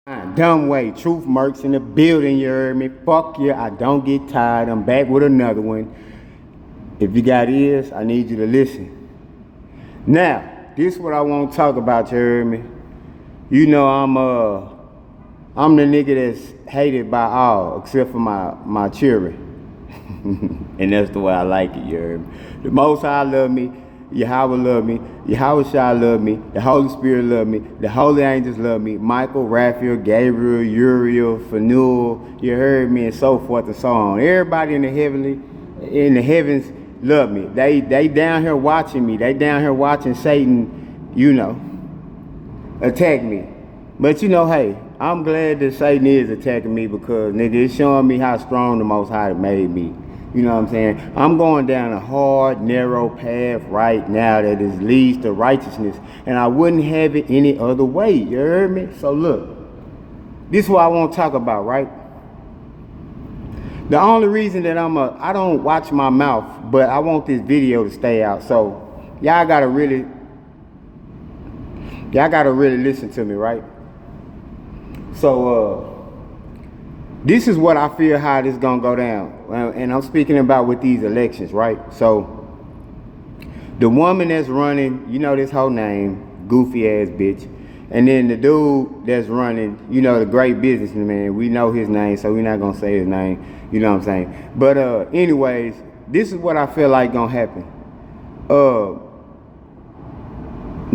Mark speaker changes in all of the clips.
Speaker 1: Dumb way, truth mercs in the building, you heard me? Fuck you, I don't get tired, I'm back with another one. If you got ears, I need you to listen. Now, this is what I want to talk about, you heard me? You know I'm the nigga that's hated by all, except for my children. And that's the way I like it, you heard me? The Most High love me, Yahweh love me, Yahweh Shai love me, the Holy Spirit love me, the Holy Angels love me, Michael, Raphael, Gabriel, Uriel, Phanuel, you heard me, and so forth and so on. Everybody in the heavens love me. They down here watching me. They down here watching Satan, attack me. But hey, I'm glad that Satan is attacking me because, nigga, it's showing me how strong the Most High made me. You know what I'm saying? I'm going down a hard, narrow path right now that leads to righteousness. And I wouldn't have it any other way. You heard me? So look, this is what I want to talk about, right? The only reason that I don't watch my mouth, but I want this video to stay out. So y'all gotta really listen to me, right? So this is what I feel how this gonna go down. And I'm speaking about with these elections, right? So the woman that's running, you know this whole name, goofy ass bitch. And then the dude that's running, the great businessman, we know his name, so we're not gonna say his name, you know what I'm saying? But anyways, this is what I feel like gonna happen.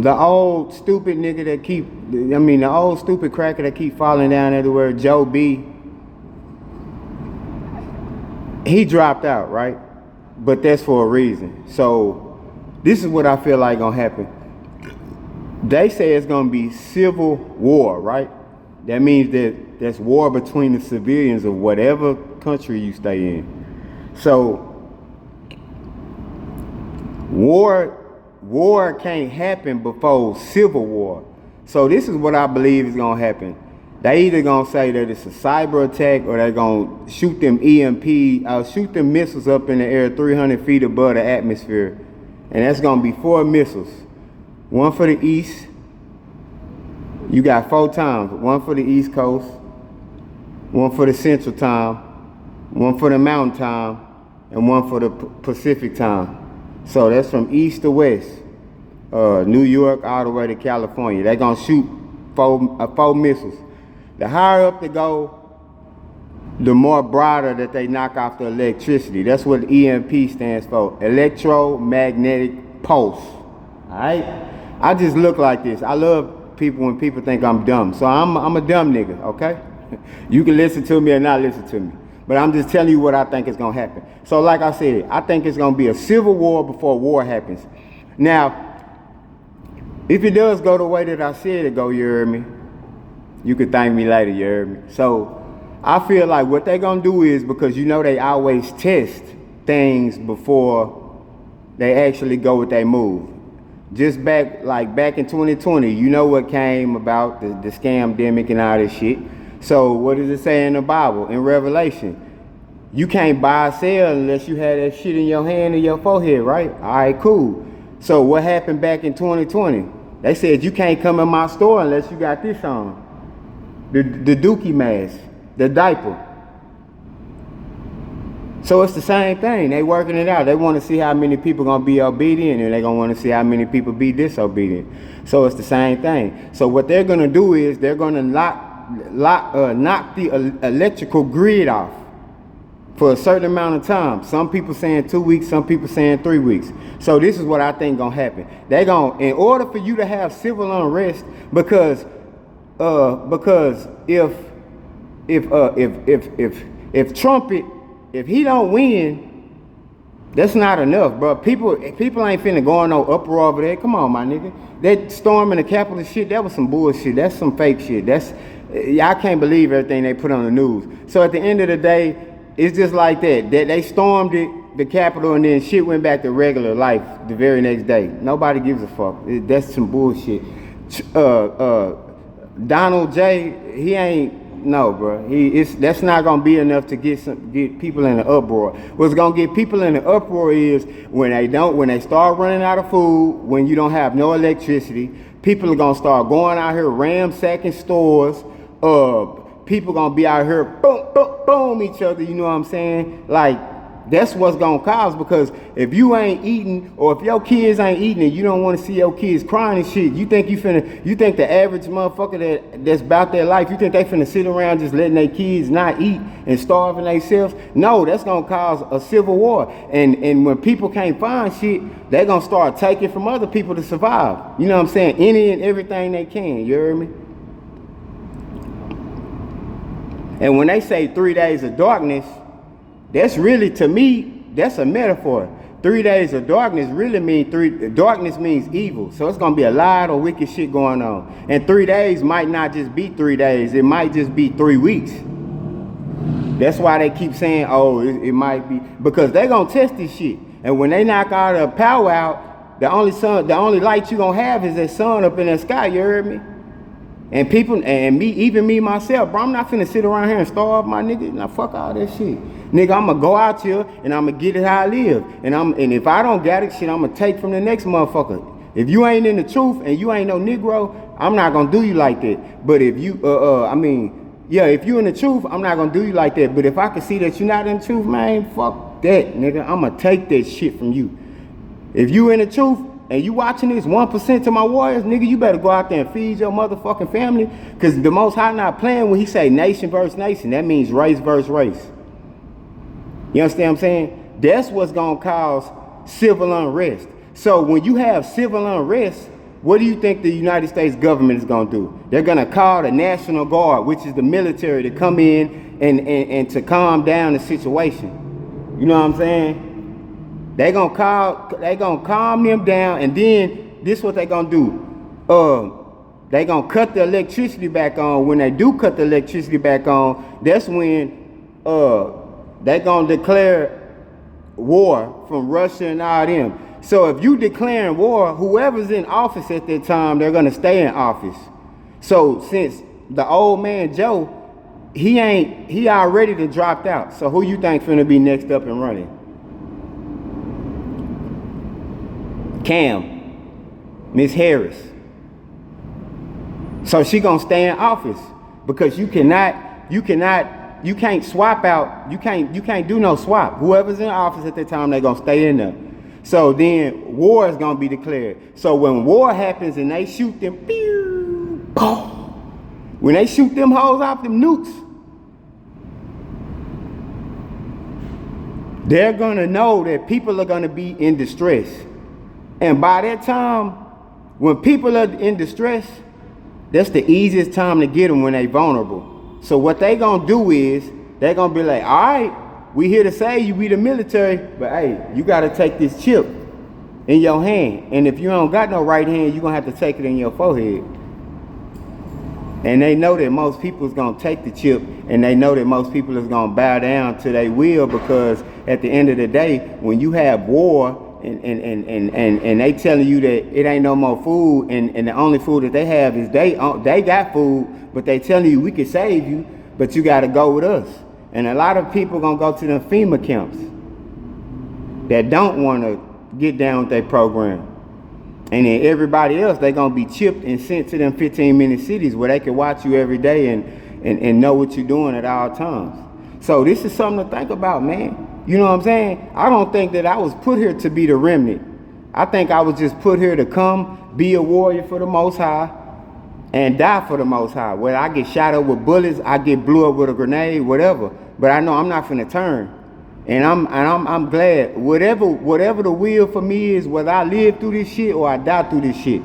Speaker 1: The old stupid nigga that the old stupid cracker that keep falling down everywhere, Joe B, he dropped out, right? But that's for a reason. So this is what I feel like gonna happen. They say it's gonna be civil war, right? That means that there's war between the civilians of whatever country you stay in. So war can't happen before civil war. So this is what I believe is gonna happen. They either gonna say that it's a cyber attack or they're gonna shoot them shoot them missiles up in the air 300 feet above the atmosphere. And that's gonna be 4 missiles. One for the east. You got 4 times. One for the east coast. One for the central time. One for the mountain time. And one for the Pacific time. So that's from east to west. New York all the way to California. They're gonna shoot 4 missiles. The higher up they go, the more brighter that they knock off the electricity. That's what EMP stands for, electromagnetic pulse. Alright? I just look like this. I love people when people think I'm dumb. So I'm a dumb nigga, okay? You can listen to me or not listen to me. But I'm just telling you what I think is gonna happen. So like I said, I think it's gonna be a civil war before war happens. Now, if it does go the way that I said it go, you heard me? You could thank me later, you heard me? So I feel like what they're gonna do is, because they always test things before they actually go with their move. Just back in 2020, you know what came about, the scam-demic and all this shit. So what does it say in the Bible, in Revelation? You can't buy or sell unless you have that shit in your hand or your forehead, right? All right, cool. So what happened back in 2020? They said you can't come in my store unless you got this on. The dookie mask, the diaper. So it's the same thing. They working it out. They want to see how many people gonna be obedient, and they gonna want to see how many people be disobedient. So it's the same thing. So what they're gonna do is they're gonna knock the electrical grid off for a certain amount of time. Some people saying 2 weeks, some people saying 3 weeks. So this is what I think gonna happen. They in order for you to have civil unrest, because if Trump, if he don't win, that's not enough, bro. People ain't finna go on no uproar over there. Come on, my nigga. That storming the Capitol shit, that was some bullshit. That's some fake shit. Y'all can't believe everything they put on the news. So at the end of the day, it's just like that. They stormed the Capitol, and then shit went back to regular life the very next day. Nobody gives a fuck. That's some bullshit. Donald J, he ain't, no, bro. That's not gonna be enough to get people in an uproar. What's gonna get people in an uproar is when they start running out of food, when you don't have no electricity, people are gonna start going out here ransacking stores, People gonna be out here boom, boom, boom each other, you know what I'm saying? Like, that's what's gonna cause, because if you ain't eating, or if your kids ain't eating and you don't wanna see your kids crying and shit, you think the average motherfucker that's about their life, you think they finna sit around just letting their kids not eat and starving themselves? No, that's gonna cause a civil war. And when people can't find shit, they're gonna start taking from other people to survive. You know what I'm saying? Any and everything they can, you heard me? And when they say 3 days of darkness, that's really, to me, that's a metaphor. 3 days of darkness really mean darkness means evil. So it's gonna be a lot of wicked shit going on. And 3 days might not just be 3 days, it might just be 3 weeks. That's why they keep saying, oh, it might be, because they gonna test this shit. And when they knock all the power out, the only light you gonna have is that sun up in the sky, you heard me? And people, and me, even me myself, bro, I'm not finna sit around here and starve, my nigga. Now fuck all that shit. Nigga, I'ma go out here and I'ma get it how I live. And if I don't get it, shit, I'ma take from the next motherfucker. If you ain't in the truth and you ain't no Negro, I'm not gonna do you like that. But if you, if you in the truth, I'm not gonna do you like that. But if I can see that you're not in the truth, man, fuck that, nigga. I'ma take that shit from you. If you in the truth, and you watching this 1% to my warriors, nigga, you better go out there and feed your motherfucking family. Because the Most High not playing when he say nation versus nation. That means race versus race. You understand what I'm saying? That's what's going to cause civil unrest. So when you have civil unrest, what do you think the United States government is going to do? They're going to call the National Guard, which is the military, to come in and to calm down the situation. You know what I'm saying? They gonna calm them down, and then this what they gonna do. They gonna cut the electricity back on. When they do cut the electricity back on, that's when they gonna declare war from Russia and all them. So if you declaring war, whoever's in office at that time, they're gonna stay in office. So since the old man Joe, he already done dropped out. So who you think finna be next up and running? Cam, Miss Harris. So she gonna stay in office, because you can't swap out, you can't do no swap. Whoever's in office at that time, they gonna stay in there. So then war is gonna be declared. So when war happens and they shoot them, pew, boom, when they shoot them hoes off, them nukes, they're gonna know that people are gonna be in distress. And by that time, when people are in distress, that's the easiest time to get them, when they vulnerable. So what they gonna do is, they gonna be like, all right, we here to save you, we the military, but hey, you gotta take this chip in your hand. And if you don't got no right hand, you're gonna have to take it in your forehead. And they know that most people is gonna take the chip, and they know that most people is gonna bow down to their will, because at the end of the day, when you have war, and they telling you that it ain't no more food, and the only food that they have is they got food, but they telling you we can save you, but you got to go with us. And a lot of people gonna go to them FEMA camps that don't want to get down with their program, and then everybody else, they gonna be chipped and sent to them 15-minute cities where they can watch you every day and know what you're doing at all times. So this is something to think about, man. You know what I'm saying? I don't think that I was put here to be the remnant. I think I was just put here to come, be a warrior for the Most High, and die for the Most High. Whether I get shot up with bullets, I get blew up with a grenade, whatever. But I know I'm not finna turn. And I'm glad. Whatever the will for me is, whether I live through this shit or I die through this shit.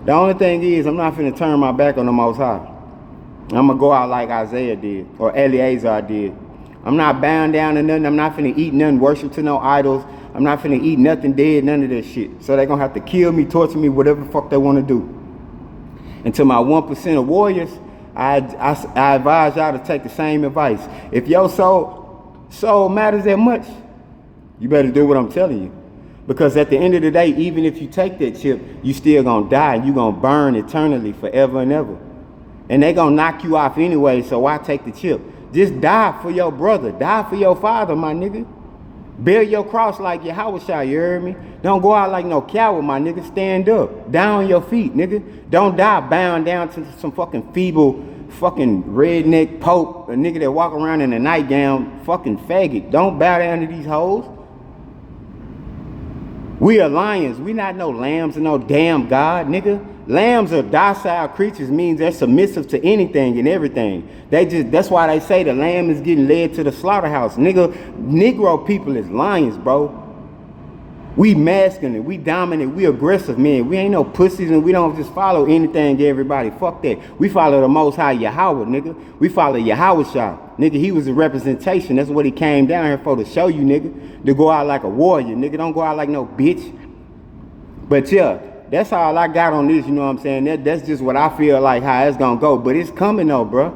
Speaker 1: The only thing is, I'm not finna turn my back on the Most High. I'm gonna go out like Isaiah did, or Eleazar did. I'm not bound down to nothing. I'm not finna eat nothing, worship to no idols. I'm not finna eat nothing dead, none of that shit. So they're gonna have to kill me, torture me, whatever the fuck they wanna do. And to my 1% of warriors, I advise y'all to take the same advice. If your soul matters that much, you better do what I'm telling you. Because at the end of the day, even if you take that chip, you still gonna die, and you gonna burn eternally forever and ever. And they gonna knock you off anyway, so why take the chip? Just die for your brother. Die for your father, my nigga. Bear your cross like Yahweh, you heard me? Don't go out like no coward, my nigga. Stand up. Down on your feet, nigga. Don't die bound down to some fucking feeble fucking redneck pope, a nigga that walk around in a nightgown, fucking faggot. Don't bow down to these hoes. We are lions. We not no lambs and no damn God, nigga. Lambs are docile creatures, means they're submissive to anything and everything. That's why they say the lamb is getting led to the slaughterhouse. Nigga, Negro people is lions, bro. We masculine, we dominant, we aggressive men. We ain't no pussies and we don't just follow anything, everybody. Fuck that. We follow the Most High Yahweh, nigga. We follow Yahweh Shah. Nigga, he was a representation. That's what he came down here for, to show you, nigga. To go out like a warrior, nigga. Don't go out like no bitch. But yeah, that's all I got on this, you know what I'm saying? That's just what I feel like how it's gonna go. But it's coming though, bro.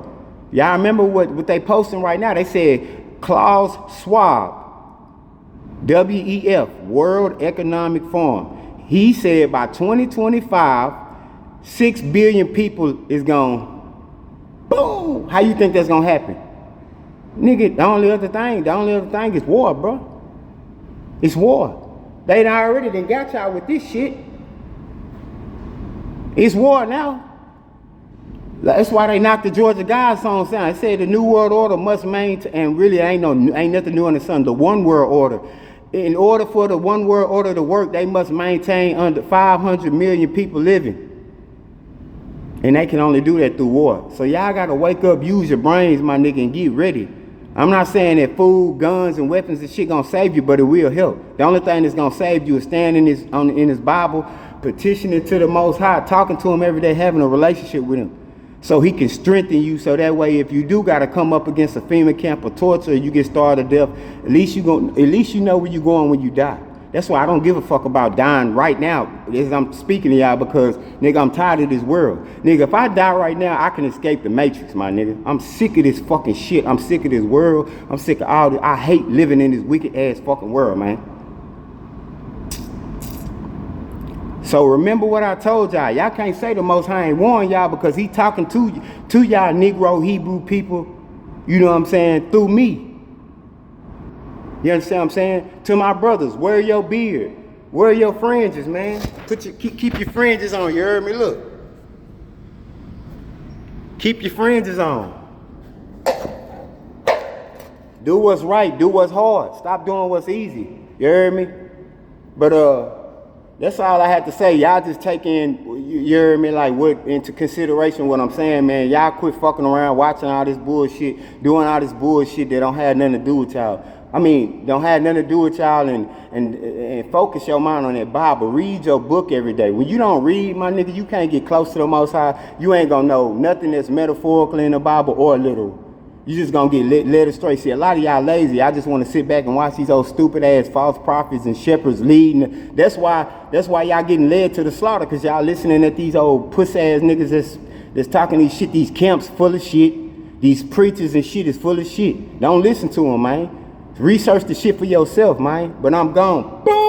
Speaker 1: Y'all remember what they posting right now? They said Klaus Schwab, WEF, World Economic Forum. He said by 2025, 6 billion people is gonna, boom. How you think that's gonna happen? Nigga, the only other thing is war, bro. It's war. They already done got y'all with this shit. It's war now. That's why they knocked the Georgia Guide song down. They said the New World Order must maintain, and really ain't nothing new under the sun. The One World Order. In order for the One World Order to work, they must maintain under 500 million people living. And they can only do that through war. So y'all gotta wake up, use your brains, my nigga, and get ready. I'm not saying that food, guns, and weapons and shit gonna save you, but it will help. The only thing that's gonna save you is standing in his Bible, petitioning to the Most High, talking to him every day, having a relationship with him. So he can strengthen you, so that way if you do gotta come up against a FEMA camp or torture, you get starved to death, at least you know where you're going when you die. That's why I don't give a fuck about dying right now as I'm speaking to y'all, because nigga, I'm tired of this world. Nigga, if I die right now, I can escape the matrix, my nigga. I'm sick of this fucking shit. I'm sick of this world. I'm sick of all this. I hate living in this wicked ass fucking world, man. So remember what I told y'all. Y'all can't say the Most High ain't warned y'all, because he talking to y'all Negro Hebrew people, you know what I'm saying, through me. You understand what I'm saying? To my brothers, wear your beard. Wear your fringes, man. Keep your fringes on, you heard me? Look. Keep your fringes on. Do what's right, do what's hard. Stop doing what's easy. You heard me? But that's all I had to say. Y'all just take in, you heard me, like what into consideration what I'm saying, man. Y'all quit fucking around, watching all this bullshit, doing all this bullshit that don't have nothing to do with y'all. I mean, don't have nothing to do with y'all, and focus your mind on that Bible. Read your book every day. When you don't read, my nigga, you can't get close to the Most High. You ain't gonna know nothing that's metaphorical in the Bible or literal. You just gonna get led astray. See, a lot of y'all lazy. I just want to sit back and watch these old stupid ass false prophets and shepherds leading. That's why y'all getting led to the slaughter, because y'all listening at these old puss ass niggas that's talking these shit. These camps full of shit. These preachers and shit is full of shit. Don't listen to them, man. Research the shit for yourself, man. But I'm gone. Boom.